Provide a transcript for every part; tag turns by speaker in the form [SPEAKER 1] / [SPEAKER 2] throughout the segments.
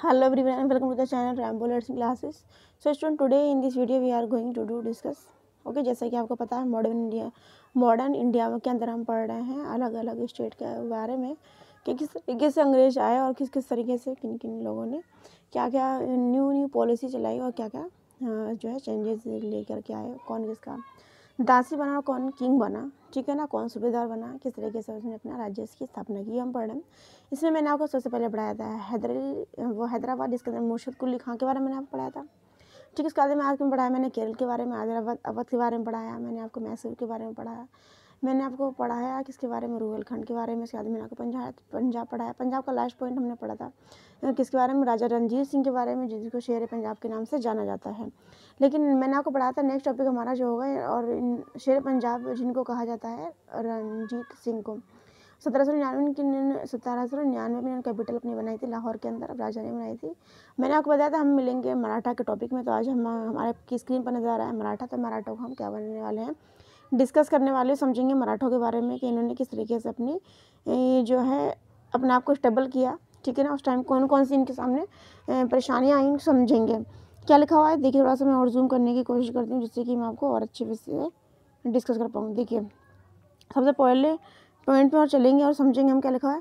[SPEAKER 1] Hello everyone and welcome to the channel Rambo Learning Classes. So student, today in this video we are going to discuss okay जैसा कि आपको पता है modern India में के अंदर हम पढ़ रहे हैं अलग अलग स्टेट के बारे में कि किस तरीके से अंग्रेज आए और किस किस तरीके से किन किन लोगों ने क्या क्या न्यू पॉलिसी चलाई और क्या क्या जो है चेंजेस लेकर के आए, कौन किसका दासी बना और कौन किंग बना, ठीक है ना, कौन सूबेदार बना, किस तरीके से उसने अपना राज्य की स्थापना की, हम पढ़ रहे हैं। इसमें मैंने आपको सबसे पहले पढ़ाया था हैदराबाद, जिसके अंदर मुर्शिद कुली खां के बारे में मैंने आपको पढ़ाया था। ठीक है, उसके बाद में आज में पढ़ाया मैंने केरल के बारे में, हैदराबाद अवध के बारे में पढ़ाया, मैंने आपको मैसूर के बारे में पढ़ाया, मैंने आपको पढ़ाया किसके बारे में, रुहेलखंड के बारे में। उसके बाद मैंने आपको पंजाब पढ़ाया। पंजाब का लास्ट पॉइंट हमने पढ़ा था किसके बारे में, राजा रणजीत सिंह के बारे में, जिसको शेर पंजाब के नाम से जाना जाता है। लेकिन मैंने आपको पढ़ाया था नेक्स्ट टॉपिक हमारा जो होगा, और शेर पंजाब जिनको कहा जाता है रणजीत सिंह को 1799 में कैपिटल अपनी बनाई थी लाहौर के अंदर, राजा ने बनाई थी। मैंने आपको बताया था हम मिलेंगे मराठा के टॉपिक में। तो आज हम हमारे की स्क्रीन पर नजर आ रहा है मराठा। तो मराठा को हम क्या बनने वाले हैं, डिस्कस करने वाले, समझेंगे मराठों के बारे में कि इन्होंने किस तरीके से अपनी जो है अपने आप को स्टेबल किया। ठीक है ना, उस टाइम कौन कौन सी इनके सामने परेशानियाँ आई समझेंगे। क्या लिखा हुआ है देखिए, थोड़ा सा मैं और जूम करने की कोशिश करती हूँ जिससे कि मैं आपको और अच्छे से डिस्कस कर पाऊँ। देखिए सबसे पहले पॉइंट पे और चलेंगे और समझेंगे हम क्या लिखा है।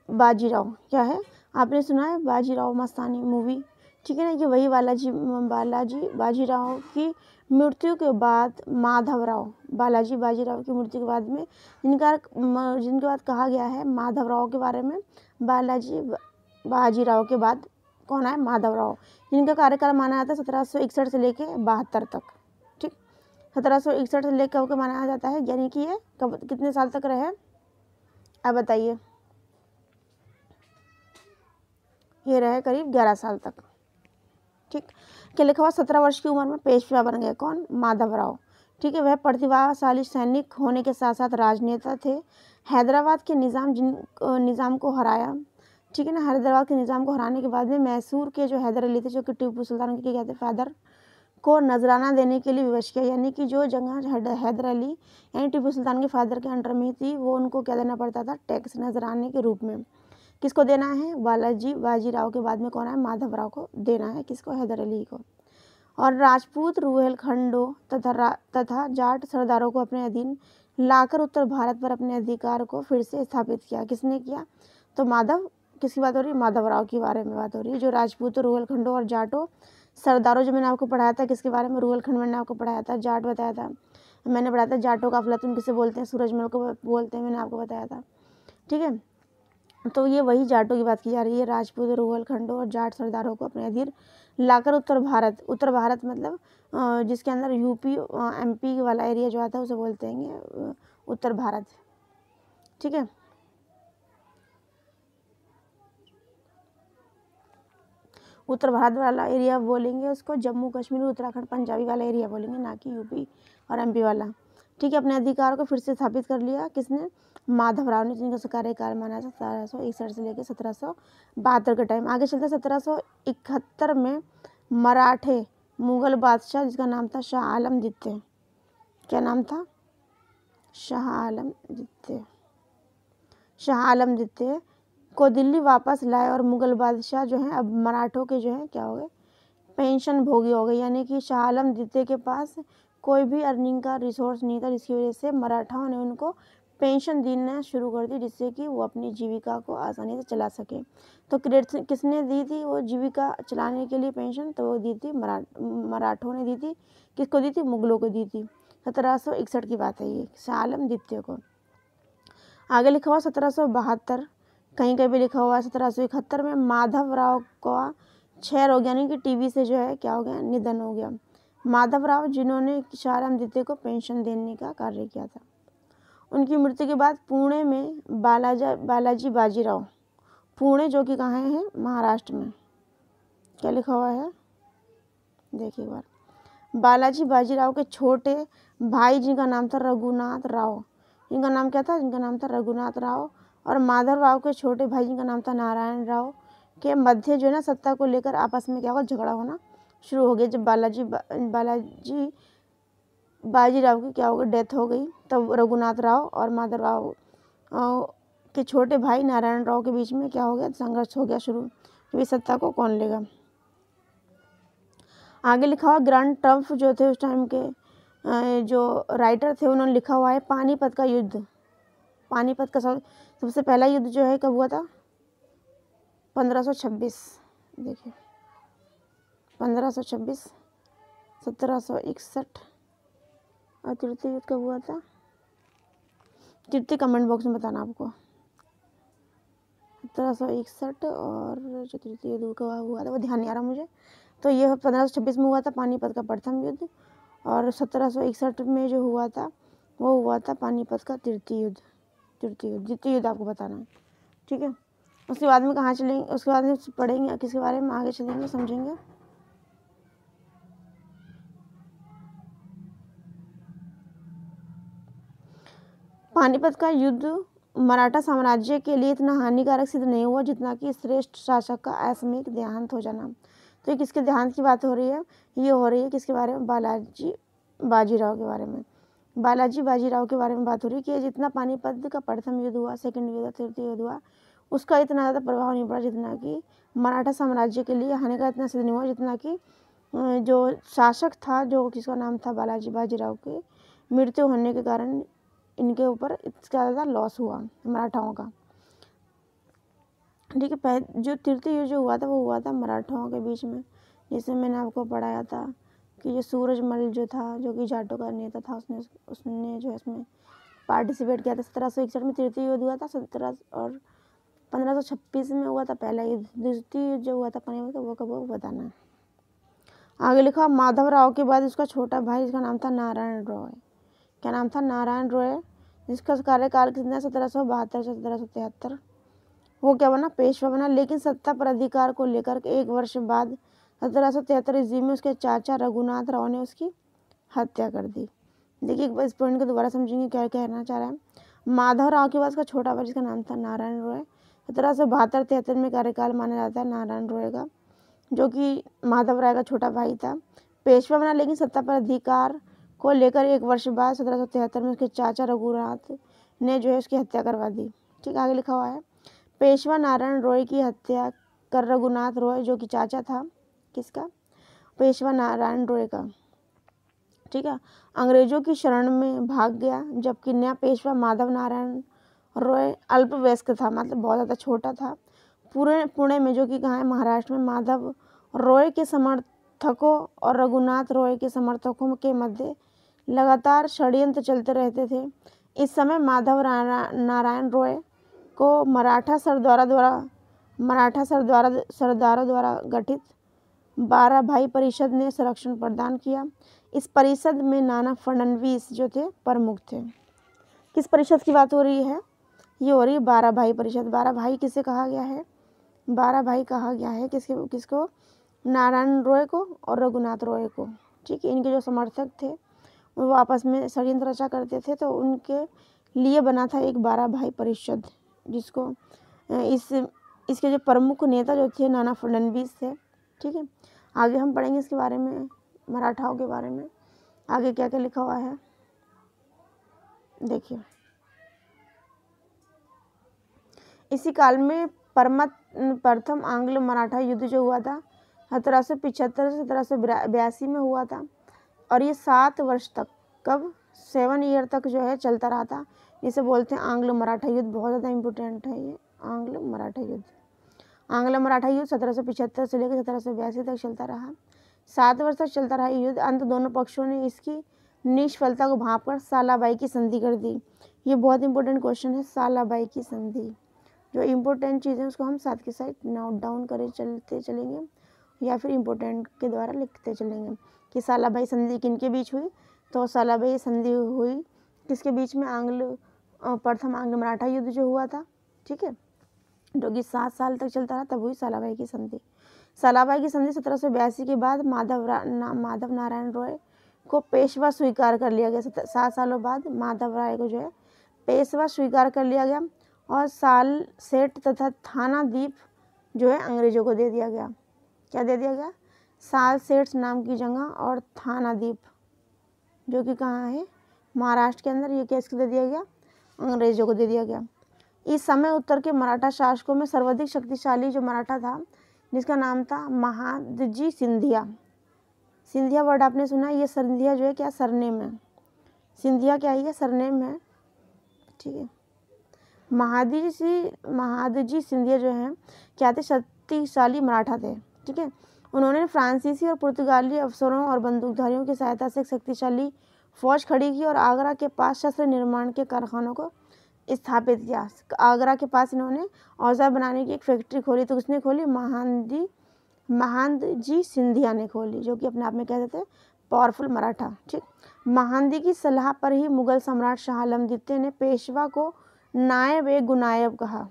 [SPEAKER 1] बाजीराव क्या है, आपने सुना है बाजीराव मस्तानी मूवी, ठीक है ना। ये वही बाजीराव की मृत्यु के बाद बालाजी बाजीराव की मृत्यु के बाद में जिनके बाद कहा गया है माधवराव के बारे में। बाजीराव के बाद कौन है, माधवराव, जिनका कार्यकाल माना जाता है 1761 से लेके 72 तक। ठीक, 1761 से लेकर कब माना जाता है, यानी कि ये कब कितने साल तक रहे, अब बताइए। ये रहे करीब 11 साल तक। ठीक, क्या लिखा हुआ, 17 वर्ष की उम्र में पेशवा बन गए, कौन, माधवराव। ठीक है, वह प्रतिभाशाली सैनिक होने के साथ साथ राजनेता थे। हैदराबाद के निज़ाम को हराया। ठीक है ना, हैदराबाद के निज़ाम को हराने के बाद में मैसूर के जो हैदर अली थे, जो कि टीपू सुल्तान के कहते फादर को नजराना देने के लिए विवश किया। यानी कि जो जगह हैदर अली यानी टीपू सुल्तान के फादर के अंडर में थी, वो उनको क्या देना पड़ता था, टैक्स नजराने के रूप में। किसको देना है, बालाजी बाजीराव के बाद में कौन है, माधवराव को देना है, किसको, हैदर अली को। और राजपूत रुहेलखंडों तथा जाट सरदारों को अपने अधीन लाकर उत्तर भारत पर अपने अधिकार को फिर से स्थापित किया। किसने किया, तो किसकी बात हो रही है, माधवराव के बारे में बात हो रही है। जो राजपूत रुहेलखंडों और जाटों सरदारों, जो मैंने आपको पढ़ाया था किसके बारे में, रुहेलखंड मैंने आपको पढ़ाया था, जाट बताया था मैंने, पढ़ाया था जाटों का अफलातून किसे बोलते हैं, सूरजमल को बोलते हैं, मैंने आपको बताया था। ठीक है, तो ये वही जाटों की बात की जा रही है। राजपूत रुहेलखंडों और जाट सरदारों को अपने अधीन लाकर उत्तर भारत मतलब जिसके अंदर यूपी एमपी वाला एरिया जो आता है उसे बोलते हैं उत्तर भारत। ठीक है, उत्तर भारत वाला एरिया बोलेंगे उसको, जम्मू कश्मीर उत्तराखंड पंजाबी वाला एरिया बोलेंगे, ना कि यूपी और एमपी वाला। ठीक है, अपने अधिकार को फिर से स्थापित कर लिया किसने, माधवराव ने, जिनका कार्यकाल माना था 1761 से लेकर 1772 का टाइम। आगे चलते 1771 में मराठे मुगल बादशाह, जिसका नाम था शाह आलम द्वितीय, क्या नाम था, शाह आलम द्वितीय को दिल्ली वापस लाए। और मुगल बादशाह जो हैं अब मराठों के जो हैं क्या हो गए, पेंशन भोगी हो गए। यानी कि शाह आलम द्वितीय के पास कोई भी अर्निंग का रिसोर्स नहीं था, जिसकी वजह से मराठाओं ने उनको पेंशन देना शुरू कर दी, जिससे कि वो अपनी जीविका को आसानी से चला सके। तो किसने दी थी वो जीविका चलाने के लिए पेंशन, तो वो दी थी मराठों ने दी थी। किसको दी थी, मुगलों को दी थी। 1761 की बात है ये, शाह आलम द्वितीय को। आगे लिखा हुआ 1772, कहीं कहीं भी लिखा हुआ है 1771 में माधवराव का क्षय रोग यानी कि टीबी से जो है क्या हो गया, निधन हो गया। माधवराव जिन्होंने शाह आलम द्वितीय को पेंशन देने का कार्य किया था। उनकी मृत्यु के बाद पुणे में बालाजी बाजीराव, पुणे जो कि कहाँ है, महाराष्ट्र में, क्या लिखा हुआ है देखिए एक बार, बालाजी बाजीराव के छोटे भाई जिनका नाम था रघुनाथ राव, जिनका नाम क्या था, जिनका नाम था रघुनाथ राव, और माधवराव के छोटे भाई जिनका नाम था नारायण राव के मध्य जो है ना सत्ता को लेकर आपस में क्या हुआ, झगड़ा होना शुरू हो गया। जब बालाजी बाजीराव की क्या हो गई, डेथ हो गई, तब रघुनाथ राव और माधवराव कि छोटे भाई नारायण राव के बीच में क्या हो गया, संघर्ष हो गया शुरू, कि सत्ता को कौन लेगा। आगे लिखा हुआ ग्रांड ट्रम्प जो थे उस टाइम के जो राइटर थे, उन्होंने लिखा हुआ है पानीपत का युद्ध। पानीपत का सबसे पहला युद्ध जो है कब हुआ था, 1526। देखिए 1526, 1761। और तृतीय युद्ध कब हुआ था, तृतीय कमेंट बॉक्स में बताना आपको। 1761 और जो तृतीय युद्ध कब हुआ था वो ध्यान नहीं आ रहा मुझे। तो ये 1526 में हुआ था पानीपत का प्रथम युद्ध, और 1761 में जो हुआ था वो हुआ था पानीपत का तृतीय युद्ध। द्वितीय युद्ध आपको बताना है, ठीक है। उसके बाद में कहाँ चलेंगे, उसके बाद में पढ़ेंगे किसके बारे में, आगे चलेंगे समझेंगे। पानीपत का युद्ध मराठा साम्राज्य के लिए इतना हानिकारक सिद्ध नहीं हुआ जितना कि श्रेष्ठ शासक का असामयिक देहांत हो जाना। तो ये किसके देहांत की बात हो रही है, ये हो रही है किसके बारे में, बालाजी बाजीराव के बारे में। बालाजी बाजीराव के बारे में बात हो रही है कि जितना पानीपत का प्रथम युद्ध हुआ, सेकंड युद्ध, तृतीय युद्ध हुआ, उसका इतना ज़्यादा प्रभाव नहीं पड़ा जितना कि मराठा साम्राज्य के लिए हानिकारक इतना सिद्ध नहीं हुआ जितना कि जो शासक था, जो किसका नाम था बालाजी बाजीराव के मृत्यु होने के कारण इनके ऊपर इसका ज़्यादा लॉस हुआ मराठाओं का, ठीक है। जो तृतीय युद्ध जो हुआ था वो हुआ था मराठाओं के बीच में, जिसे मैंने आपको पढ़ाया था कि जो सूरजमल जो था, जो कि जाटों का नेता था, उसने जो है इसमें पार्टिसिपेट किया था। 1761 में तृतीय युद्ध हुआ था, 1526 में हुआ था पहला युद्ध। द्वितीय युद्ध जो हुआ था पानीपत का वो कब हुआ बताना है। आगे लिखा माधवराव के बाद उसका छोटा भाई जिसका नाम था नारायण रॉय। क्या नाम था, नारायण रॉय, जिसका कार्यकाल कितना 1772 से 1773। वो क्या बना, पेशवा बना, लेकिन सत्ता पर अधिकार को लेकर एक वर्ष बाद 1773 ईस्वी में उसके चाचा रघुनाथ राव ने उसकी हत्या कर दी। देखिए इस पॉइंट को दोबारा समझेंगे क्या कहना चाह रहा है। माधवराव के बाद उसका छोटा भाई जिसका नाम था नारायण रॉय, 1772-73 में कार्यकाल माना जाता है नारायण रॉय का, जो कि माधव राय का छोटा भाई था। पेशवा बना, लेकिन सत्ता पर अधिकार को लेकर एक वर्ष बाद 1773 में उसके चाचा रघुनाथ ने जो है उसकी हत्या करवा दी। ठीक, आगे लिखा हुआ है पेशवा नारायण रॉय की हत्या कर रघुनाथ रॉय, जो कि चाचा था किसका, पेशवा नारायण रॉय का, ठीक है, अंग्रेजों की शरण में भाग गया। जबकि नया पेशवा माधव नारायण रॉय अल्पवयस्क था, मतलब बहुत ज़्यादा छोटा था। पुणे में, जो कि कहाँ है, महाराष्ट्र में, माधव रॉय के समर्थकों और रघुनाथ रॉय के समर्थकों के मध्य लगातार षड्यंत्र चलते रहते थे। इस समय माधव नारायण रॉय को मराठा सरदारों द्वारा गठित 12 भाई परिषद ने संरक्षण प्रदान किया। इस परिषद में नाना फडणवीस जो थे प्रमुख थे। किस परिषद की बात हो रही है, ये हो रही है 12 भाई परिषद। 12 भाई किसे कहा गया है, 12 भाई कहा गया है किसको, नारायण रॉय को और रघुनाथ रॉय को, ठीक है। इनके जो समर्थक थे वो आपस में षड्यंत्र रचा करते थे, तो उनके लिए बना था एक 12 भाई परिषद, जिसको इसके जो प्रमुख नेता जो थे नाना फडणवीस थे, ठीक है। आगे हम पढ़ेंगे इसके बारे में, मराठाओं के बारे में, आगे क्या क्या लिखा हुआ है देखिए। इसी काल में प्रथम आंग्ल मराठा युद्ध जो हुआ था 1775 से 1782 में हुआ था, और ये 7 वर्ष तक, कब, 7 ईयर तक जो है चलता रहा था। इसे बोलते हैं आंग्ल मराठा युद्ध। बहुत ज़्यादा इम्पोर्टेंट है ये आंग्ल मराठा युद्ध। आंग्ल मराठा युद्ध 1775 से लेकर 1782 तक चलता रहा। 7 वर्ष तक चलता रहा युद्ध। अंत दोनों पक्षों ने इसकी निष्फलता को भांपकर सालाबाई की संधि कर दी। ये बहुत इंपॉर्टेंट क्वेश्चन है, सालाबाई की संधि। जो इम्पोर्टेंट चीज़ें उसको हम साथ के साथ नोट डाउन करे चलते चलेंगे, या फिर इम्पोर्टेंट के द्वारा लिखते चलेंगे कि सालाबाई संधि किनके बीच हुई। तो सालाबाई संधि हुई किसके बीच में, प्रथम आंग्ल मराठा युद्ध जो हुआ था, ठीक है, जो कि 7 साल तक चलता रहा, तब हुई सालाबाई की संधि। सालाबाई की संधि 1782 के बाद माधव नारायण रॉय को पेशवा स्वीकार कर लिया गया। 7 सालों बाद माधव राय को जो है पेशवा स्वीकार कर लिया गया, और साल सेठ तथा थाना द्वीप जो है अंग्रेजों को दे दिया गया। क्या दे दिया गया, साल सेठ नाम की जगह और थाना द्वीप जो कि कहाँ है, महाराष्ट्र के अंदर, ये किसको दे दिया गया, अंग्रेजों को दे दिया गया। इस समय उत्तर के मराठा शासकों में सर्वाधिक शक्तिशाली जो मराठा था, जिसका नाम था महादजी सिंधिया। सिंधिया वर्ड आपने सुना, ये सिंधिया जो है क्या सरनेम है, सिंधिया क्या है, ये सरनेम है, ठीक है। महादजी सिंधिया जो हैं क्या थे, शक्तिशाली मराठा थे, ठीक है। उन्होंने फ्रांसीसी और पुर्तगाली अफसरों और बंदूकधारियों की सहायता से एक शक्तिशाली फौज खड़ी की और आगरा के पास शस्त्र निर्माण के कारखानों को स्थापित किया। आगरा के पास इन्होंने औजार बनाने की एक फैक्ट्री खोली, तो किसने खोली, महादजी सिंधिया ने खोली, जो कि अपने आप में कहते थे पावरफुल मराठा, ठीक। महादजी की सलाह पर ही मुगल सम्राट शाह आलम द्वितीय ने पेशवा को नायब ए गुनायब कहा।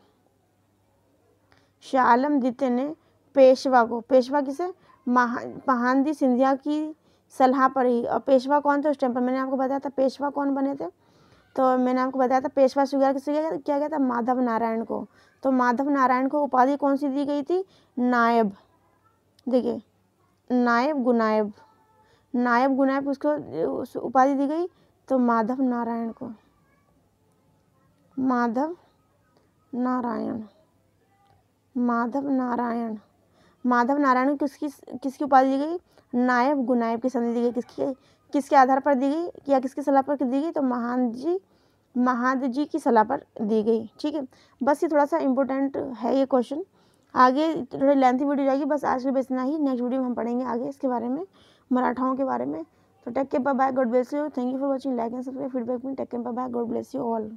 [SPEAKER 1] शाह आलम द्वितीय ने पेशवा को, पेशवा किसे, महादजी सिंधिया की सलाह पर ही, और पेशवा कौन थे उस टाइम पर, मैंने आपको बताया था पेशवा कौन बने थे, तो मैंने आपको बताया था पेशवा स्वीकार किसे क्या गया था, माधव नारायण को। तो माधव नारायण को उपाधि कौन सी दी गई थी, नायब, देखिए नायब गुनायब, नायब गुनायब उसको उपाधि दी गई, तो माधव नारायण को, माधव नारायण, माधव नारायण, माधव नारायण को किसकी उपाधि दी गई, नायब गुनायब की संधि दी गई, किसके आधार पर दी गई या किसकी सलाह पर दी गई, तो महादजी की सलाह पर दी गई, ठीक है। बस ये थोड़ा सा इम्पोर्टेंट है ये क्वेश्चन, आगे थोड़ी लेंथी वीडियो जाएगी, बस आज के लिए इतना ही। नेक्स्ट वीडियो में हम पढ़ेंगे आगे इसके बारे में, मराठाओं के बारे में। तो take care, bye bye, God bless you, thank you for watching, like and subscribe, feedback में take care, bye bye, God bless you all.